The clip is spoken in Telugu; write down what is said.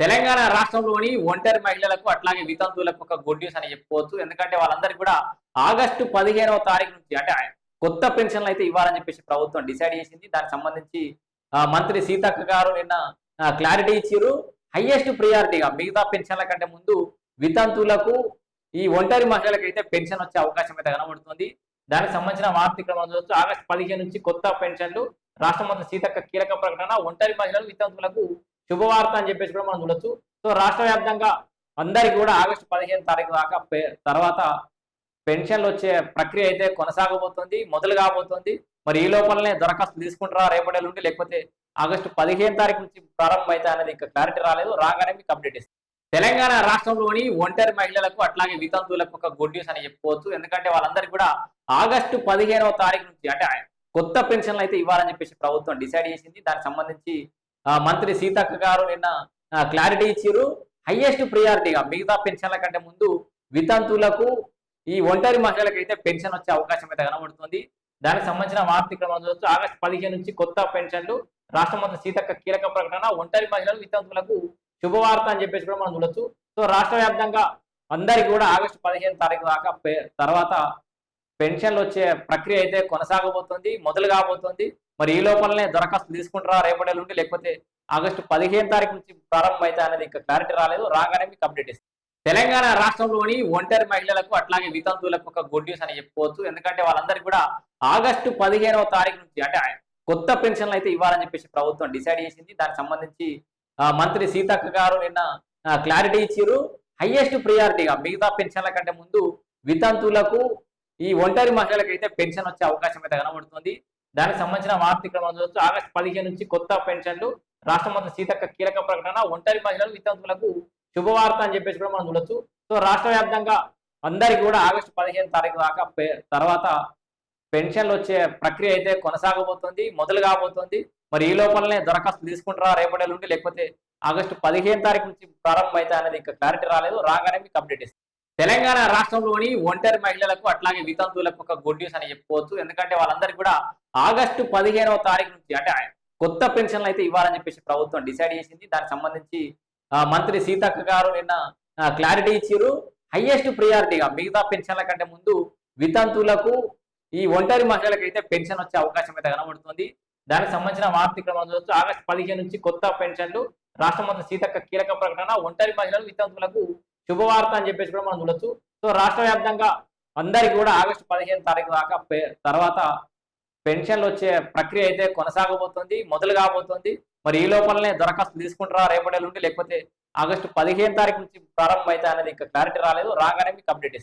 తెలంగాణ రాష్ట్రంలోని ఒంటరి మహిళలకు అట్లాగే వితంతువులకు ఒక గుడ్ న్యూస్ అని చెప్పుకోవచ్చు. ఎందుకంటే వాళ్ళందరికీ కూడా ఆగస్టు 15వ తారీఖు నుంచి అంటే కొత్త పెన్షన్లు అయితే ఇవ్వాలని చెప్పేసి ప్రభుత్వం డిసైడ్ చేసింది. దానికి సంబంధించి మంత్రి సీతక్క గారు నిన్న క్లారిటీ ఇచ్చిర్రు. హైయెస్ట్ ప్రియారిటీగా మిగతా పెన్షన్ల కంటే ముందు వితంతువులకు ఈ ఒంటరి మహిళలకు అయితే పెన్షన్ వచ్చే అవకాశం అయితే కనబడుతుంది. దానికి సంబంధించిన వార్త ఇక్కడ మనం చూడొచ్చు. ఆగస్టు 15 నుంచి కొత్త పెన్షన్లు రాష్ట్ర మంత్రి సీతక్క కీలక ప్రకటన. ఒంటరి మహిళలు వితంతువులకు శుభవార్త అని చెప్పేసి కూడా మనం చూడొచ్చు. సో రాష్ట్ర వ్యాప్తంగా అందరికి కూడా ఆగస్టు 15 తారీఖు దాకా తర్వాత పెన్షన్లు వచ్చే ప్రక్రియ అయితే కొనసాగబోతుంది, మొదలు కాబోతుంది. మరి ఈ లోపలనే దరఖాస్తు తీసుకుంటారా రేపటి నుండి, లేకపోతే ఆగస్టు 15 తారీఖు నుంచి ప్రారంభం అయితే అనేది ఇంకా క్లారిటీ రాలేదు. రాగానే మీకు అప్డేట్ ఇస్తాం. తెలంగాణ రాష్ట్రంలోని ఒంటరి మహిళలకు అట్లాగే వితంతువులకు ఒక గుడ్ న్యూస్ అని చెప్పుకోవచ్చు. ఎందుకంటే వాళ్ళందరికీ కూడా ఆగస్టు 15వ తారీఖు నుంచి అంటే కొత్త పెన్షన్లు అయితే ఇవ్వాలని చెప్పేసి ప్రభుత్వం డిసైడ్ చేసింది. దానికి సంబంధించి మంత్రి సీతక్క గారు నిన్న క్లారిటీ ఇచ్చిర్రు. హైయెస్ట్ ప్రియారిటీగా మిగతా పెన్షన్ల కంటే ముందు వితంతువులకు ఈ ఒంటరి మహిళలకు అయితే పెన్షన్ వచ్చే అవకాశం అయితే కనబడుతుంది. దానికి సంబంధించిన వార్త ఇక్కడ మనం చూడొచ్చు. ఆగస్టు 15 నుంచి కొత్త పెన్షన్లు రాష్ట్ర మంత్రి సీతక్క కీలక ప్రకటన. ఒంటరి మహిళలు వితంతువులకు శుభవార్త అని చెప్పేసి కూడా మనం చూడొచ్చు. సో రాష్ట్ర వ్యాప్తంగా అందరికి కూడా ఆగస్టు 15 తారీఖు దాకా తర్వాత పెన్షన్లు వచ్చే ప్రక్రియ అయితే కొనసాగబోతుంది, మొదలు కాబోతుంది. మరి ఈ లోపలనే దరఖాస్తు తీసుకుంటారా రేపటి నుండి, లేకపోతే ఆగస్టు 15 తారీఖు నుంచి ప్రారంభం అయితే అనేది ఇంకా క్లారిటీ రాలేదు. రాగానే మీకు అప్డేట్ ఇస్తాం. తెలంగాణ రాష్ట్రంలోని ఒంటరి మహిళలకు అట్లాగే వితంతువులకు ఒక గుడ్ న్యూస్ అని చెప్పుకోవచ్చు. ఎందుకంటే వాళ్ళందరికీ కూడా ఆగస్టు 15వ తారీఖు నుంచి అంటే కొత్త పెన్షన్లు అయితే ఇవ్వాలని చెప్పేసి ప్రభుత్వం డిసైడ్ చేసింది. దానికి సంబంధించి మంత్రి సీతక్క గారు నిన్న క్లారిటీ ఇచ్చిర్రు. హైయెస్ట్ ప్రియారిటీగా మిగతా పెన్షన్ల కంటే ముందు వితంతువులకు ఈ ఒంటరి మహిళలకు అయితే పెన్షన్ వచ్చే అవకాశం అయితే కనబడుతుంది. దానికి సంబంధించిన వార్త ఇక్కడ మనం చూడొచ్చు. ఆగస్టు 15 నుంచి కొత్త పెన్షన్లు రాష్ట్ర మంత్రి సీతక్క కీలక ప్రకటన. ఒంటరి మహిళలు వితంతువులకు శుభవార్త అని చెప్పేసి కూడా మనం చూడొచ్చు. సో రాష్ట్ర వ్యాప్తంగా అందరికి కూడా ఆగస్టు 15 తారీఖు దాకా తర్వాత పెన్షన్లు వచ్చే ప్రక్రియ అయితే కొనసాగబోతుంది, మొదలు కాబోతుంది. మరి ఈ లోపలనే దరఖాస్తు తీసుకుంటారా రేపటి నుండి, లేకపోతే ఆగస్టు 15 తారీఖు నుంచి ప్రారంభం అయితే అనేది ఇంకా క్లారిటీ రాలేదు. రాగానే మీకు అప్డేట్ ఇస్తాం. తెలంగాణ రాష్ట్రంలోని ఒంటరి మహిళలకు అట్లాగే వితంతువులకు ఒక గుడ్ న్యూస్ అని చెప్పుకోవచ్చు. ఎందుకంటే వాళ్ళందరికీ కూడా ఆగస్టు 15వ తారీఖు నుంచి అంటే కొత్త పెన్షన్లు అయితే ఇవ్వాలని చెప్పేసి ప్రభుత్వం డిసైడ్ చేసింది. దానికి సంబంధించి మంత్రి సీతక్క గారు నిన్న క్లారిటీ ఇచ్చిర్రు. హైయెస్ట్ ప్రియారిటీగా మిగతా పెన్షన్ల కంటే ముందు వితంతువులకు ఈ ఒంటరి మహిళలకు అయితే పెన్షన్ వచ్చే అవకాశం అయితే కనబడుతుంది. దానికి సంబంధించిన వార్త ఇక్కడ మనం చూడొచ్చు. ఆగస్టు 15 నుంచి కొత్త పెన్షన్లు రాష్ట్ర మంత్రి సీతక్క కీలక ప్రకటన. ఒంటరి మహిళలు వితంతువులకు శుభవార్త అని చెప్పేసి కూడా మనం చూడొచ్చు. సో రాష్ట్ర వ్యాప్తంగా అందరికి కూడా ఆగస్టు 15 తారీఖు దాకా తర్వాత పెన్షన్లు వచ్చే ప్రక్రియ అయితే కొనసాగబోతుంది, మొదలు కాబోతుంది. మరి ఈ లోపలనే దరఖాస్తు తీసుకుంటారా రేపటి నుండి, లేకపోతే ఆగస్టు 15 తారీఖు నుంచి ప్రారంభం అయితే అనేది ఇంకా క్లారిటీ రాలేదు. రాగానే మీకు అప్డేట్ ఇస్తాం.